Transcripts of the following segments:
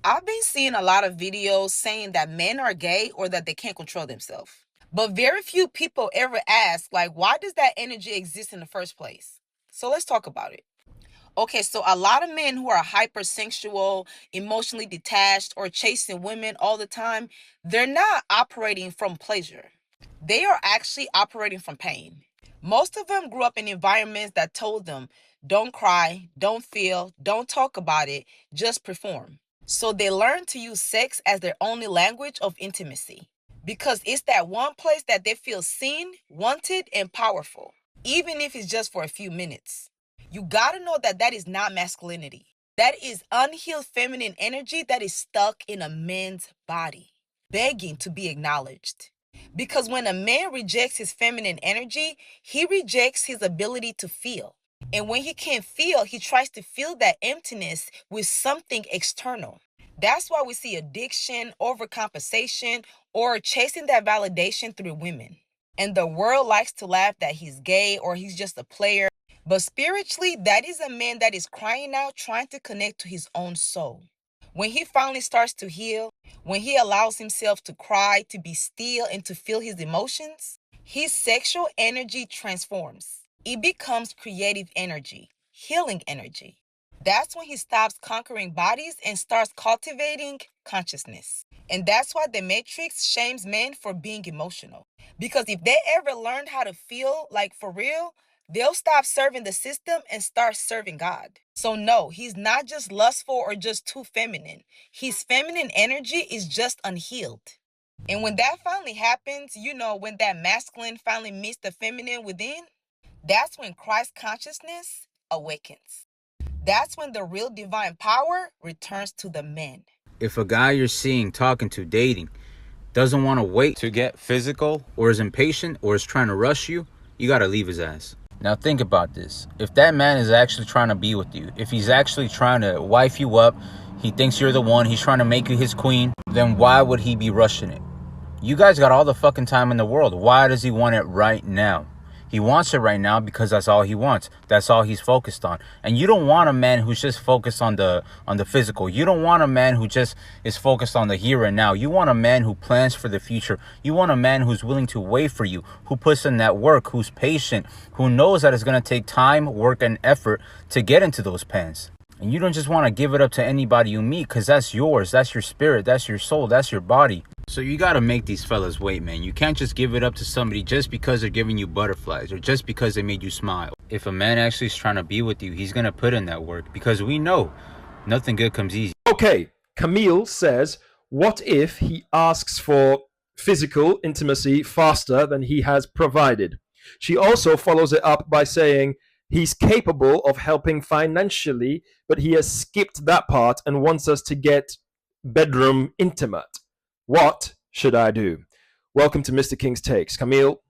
I've been seeing a lot of videos saying that men are gay or that they can't control themselves. But very few people ever ask, like, why does that energy exist in the first place? So let's talk about it. Okay, so a lot of men who are hypersexual, emotionally detached, or chasing women all the time, they're not operating from pleasure. They are actually operating from pain. Most of them grew up in environments that told them, don't cry, don't feel, don't talk about it, just perform. So they learn to use sex as their only language of intimacy because it's that one place that they feel seen, wanted, and powerful, even if it's just for a few minutes. You gotta know that that is not masculinity. That is unhealed feminine energy that is stuck in a man's body, begging to be acknowledged. Because when a man rejects his feminine energy, he rejects his ability to feel. And when he can't feel, he tries to fill that emptiness with something external. That's why we see addiction, overcompensation, or chasing that validation through women. And the world likes to laugh that he's gay or he's just a player. But spiritually, that is a man that is crying out, trying to connect to his own soul. When he finally starts to heal, when he allows himself to cry, to be still, and to feel his emotions, his sexual energy transforms. It becomes creative energy, healing energy. That's when he stops conquering bodies and starts cultivating consciousness. And that's why the Matrix shames men for being emotional. Because if they ever learned how to feel like for real, they'll stop serving the system and start serving God. So no, he's not just lustful or just too feminine. His feminine energy is just unhealed. And when that finally happens, when that masculine finally meets the feminine within, that's when Christ consciousness awakens. That's when the real divine power returns to the men. If a guy you're seeing, talking to, dating, doesn't want to wait to get physical, or is impatient, or is trying to rush you, you gotta leave his ass. Now think about this. If that man is actually trying to be with you, if he's actually trying to wife you up, he thinks you're the one, he's trying to make you his queen, then why would he be rushing it? You guys got all the fucking time in the world. Why does he want it right now? He wants it right now because that's all he wants. That's all he's focused on. And you don't want a man who's just focused on the physical. You don't want a man who just is focused on the here and now. You want a man who plans for the future. You want a man who's willing to wait for you, who puts in that work, who's patient, who knows that it's going to take time, work, and effort to get into those pants. And you don't just want to give it up to anybody you meet because that's yours. That's your spirit. That's your soul. That's your body. So you got to make these fellas wait, man. You can't just give it up to somebody just because they're giving you butterflies or just because they made you smile. If a man actually is trying to be with you, he's going to put in that work because we know nothing good comes easy. Okay, Camille says, what if he asks for physical intimacy faster than he has provided? She also follows it up by saying, he's capable of helping financially, but he has skipped that part and wants us to get bedroom intimate. What should I do? Welcome to Mr. King's Takes. Camille,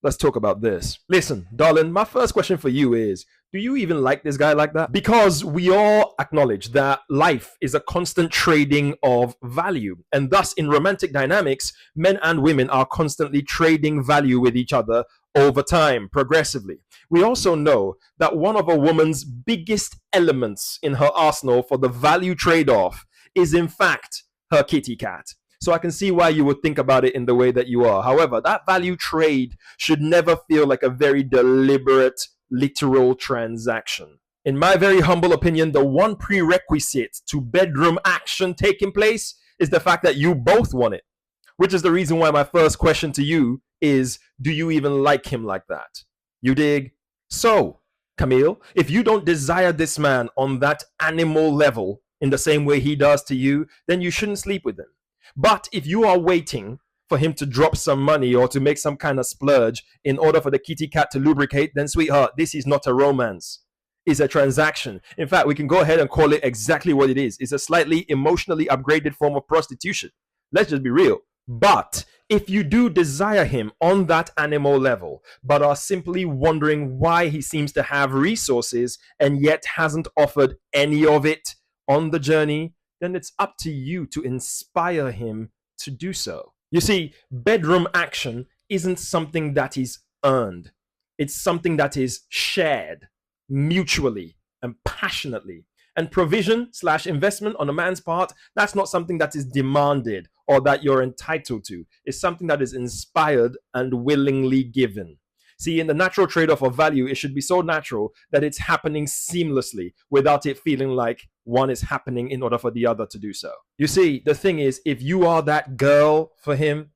let's talk about this. Listen, darling, my first question for you is, do you even like this guy like that? Because we all acknowledge that life is a constant trading of value. And thus, in romantic dynamics, men and women are constantly trading value with each other over time, progressively. We also know that one of a woman's biggest elements in her arsenal for the value trade-off is, in fact, her kitty cat. So I can see why you would think about it in the way that you are. However, that value trade should never feel like a very deliberate, literal transaction. In my very humble opinion, the one prerequisite to bedroom action taking place is the fact that you both want it, which is the reason why my first question to you is, do you even like him like that? You dig? So, Camille, if you don't desire this man on that animal level in the same way he does to you, then you shouldn't sleep with him. But if you are waiting for him to drop some money or to make some kind of splurge in order for the kitty cat to lubricate, then sweetheart, this is not a romance. It's a transaction. In fact, we can go ahead and call it exactly what it is. It's a slightly emotionally upgraded form of prostitution. Let's just be real. But if you do desire him on that animal level, but are simply wondering why he seems to have resources and yet hasn't offered any of it on the journey, then it's up to you to inspire him to do so. You see, bedroom action isn't something that is earned. It's something that is shared mutually and passionately. And provision slash investment on a man's part, that's not something that is demanded or that you're entitled to. It's something that is inspired and willingly given. See, in the natural trade off of value, it should be so natural that it's happening seamlessly without it feeling like one is happening in order for the other to do so. You see, the thing is, if you are that girl for him,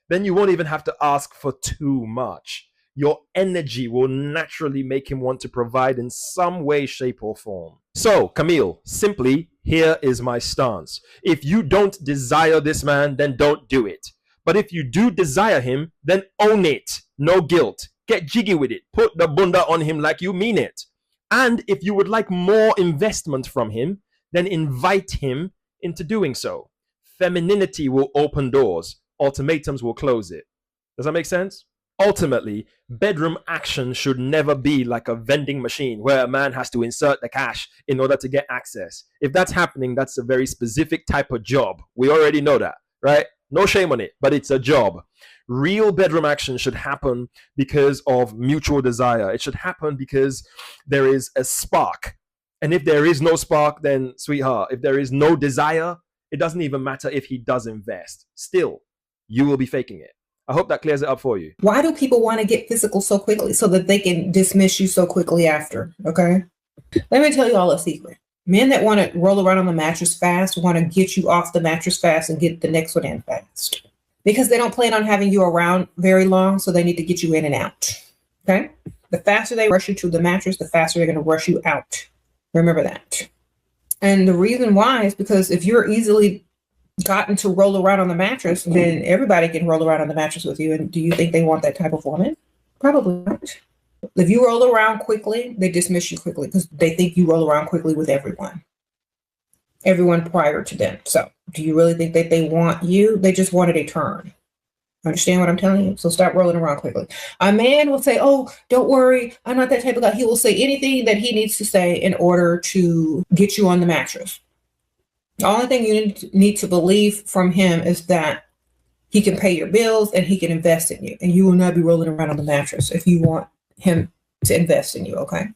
then you won't even have to ask for too much. Your energy will naturally make him want to provide in some way, shape, or form. So, Camille, simply, here is my stance. If you don't desire this man, then don't do it. But if you do desire him, then own it. No guilt. Get jiggy with it. Put the bunda on him like you mean it. And if you would like more investment from him, then invite him into doing so. Femininity will open doors. Ultimatums will close it. Does that make sense? Ultimately, bedroom action should never be like a vending machine where a man has to insert the cash in order to get access. If that's happening, that's a very specific type of job. We already know that, right? No shame on it, but it's a job. Real bedroom action should happen because of mutual desire. It should happen because there is a spark. And if there is no spark, then sweetheart, if there is no desire, it doesn't even matter if he does invest. Still, you will be faking it. I hope that clears it up for you. Why do people want to get physical so quickly? So that they can dismiss you so quickly after, okay? Let me tell you all a secret. Men that want to roll around on the mattress fast want to get you off the mattress fast and get the next one in fast. Because they don't plan on having you around very long, so they need to get you in and out, okay? The faster they rush you to the mattress, the faster they're going to rush you out. Remember that. And the reason why is because if you're easily gotten to roll around on the mattress, then everybody can roll around on the mattress with you. And do you think they want that type of woman? Probably not. If you roll around quickly, they dismiss you quickly because they think you roll around quickly with everyone prior to them. So do you really think that they want you? They just wanted a turn. Understand what I'm telling you? So stop rolling around quickly. A man will say, oh, don't worry, I'm not that type of guy. He will say anything that he needs to say in order to get you on the mattress. The only thing you need to believe from him is that he can pay your bills and he can invest in you. And you will not be rolling around on the mattress if you want him to invest in you, okay?